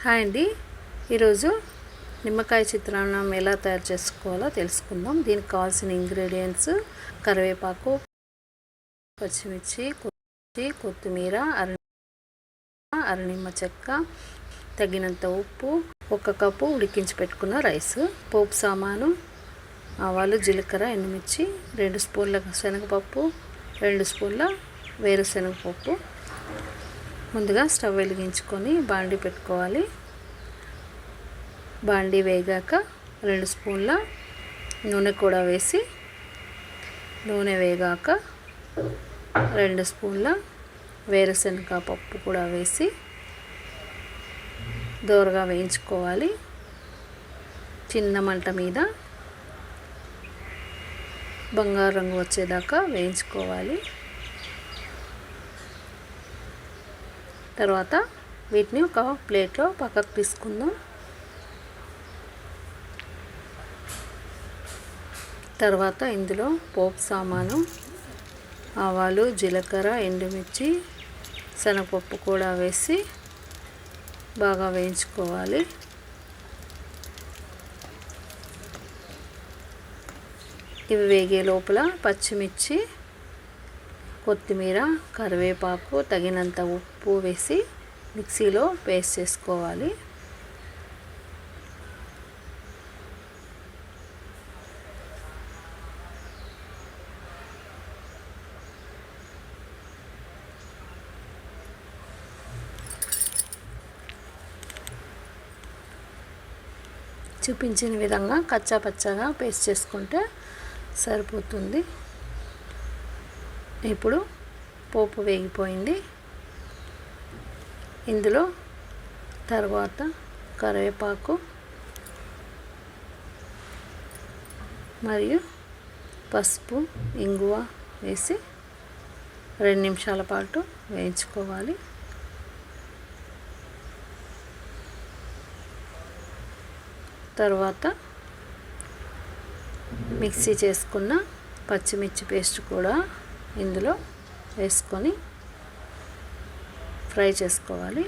Hi అండి, ఈరోజు నిమ్మకాయ చిత్రాన్నం ఎలా తయారు చేసుకోవాలో తెలుసుకుందాం. దీనికి కావాల్సిన ఇంగ్రీడియంట్స్ కరివేపాకు, పచ్చిమిర్చి, కొత్తిమీర, అరనిమ్మ చెక్క, తగినంత ఉప్పు, 1 కప్పు ఉడికించి పెట్టుకున్న రైస్, పోపు సామాను, ఆవాలు, జీలకర్ర, ఎండుమిర్చి, 2 స్పూన్ల శనగపప్పు, 2 స్పూన్ల వేరుశనగపప్పు. ముందుగా స్టవ్ వెలిగించుకొని బాండి పెట్టుకోవాలి. బాండి వేగాక 2 స్పూన్ల నూనె కూడా వేసి, నూనె వేగాక 2 స్పూన్ల వేరుశనగ పప్పు కూడా వేసి దోరగా వేయించుకోవాలి. చిన్న మంట మీద బంగారు రంగు వచ్చేదాకా వేయించుకోవాలి. తర్వాత వీటిని ఒక ప్లేట్లో పక్కకు తీసుకుందాం. తర్వాత ఇందులో పోపు సామాను, ఆవాలు, జీలకర్ర, ఎండుమిర్చి, శనగపప్పు కూడా వేసి బాగా వేయించుకోవాలి. ఇవి వేగే లోపల పచ్చిమిర్చి, కొత్తిమీర, కరివేపాకు, తగినంత ఉప్పు వేసి మిక్సీలో పేస్ట్ చేసుకోవాలి. చూపించిన విధంగా కచ్చా పచ్చగా పేస్ట్ చేసుకుంటే సరిపోతుంది. ఇప్పుడు పోపు వేగిపోయింది. ఇందులో తర్వాత కరివేపాకు మరియు పసుపు, ఇంగువ వేసి 2 నిమిషాల పాటు వేయించుకోవాలి. తర్వాత మిక్సీ చేసుకున్న పచ్చిమిర్చి పేస్ట్ కూడా ఇందులో వేసుకొని ఫ్రై చేసుకోవాలి.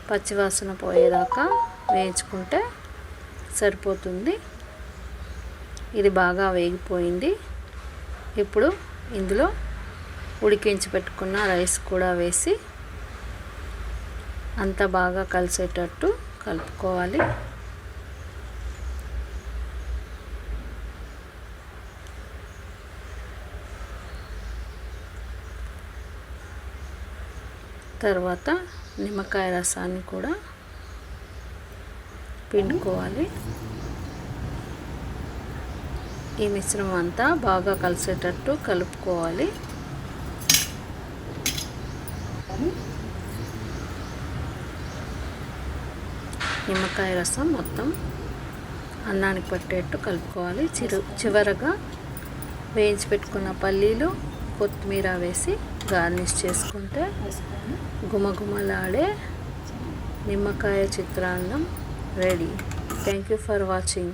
పచ్చివాసన పోయేదాకా వేయించుకుంటే సరిపోతుంది. ఇది బాగా వేగిపోయింది. ఇప్పుడు ఇందులో ఉడికించి పెట్టుకున్న రైస్ కూడా వేసి అంతా బాగా కలిసేటట్టు కలుపుకోవాలి. తర్వాత నిమ్మకాయ రసాన్ని కూడా పిండుకోవాలి. ఈ మిశ్రమం అంతా బాగా కలిసేటట్టు కలుపుకోవాలి. నిమ్మకాయ రసం మొత్తం అన్నానికి పట్టేట్టు కలుపుకోవాలి. చివరగా వేయించి పెట్టుకున్న పల్లీలు, కొత్తిమీర వేసి గార్నిష్ చేసుకుంటే గుమగుమలాడే నిమ్మకాయ చిత్రాన్నం ready. Thank you for watching.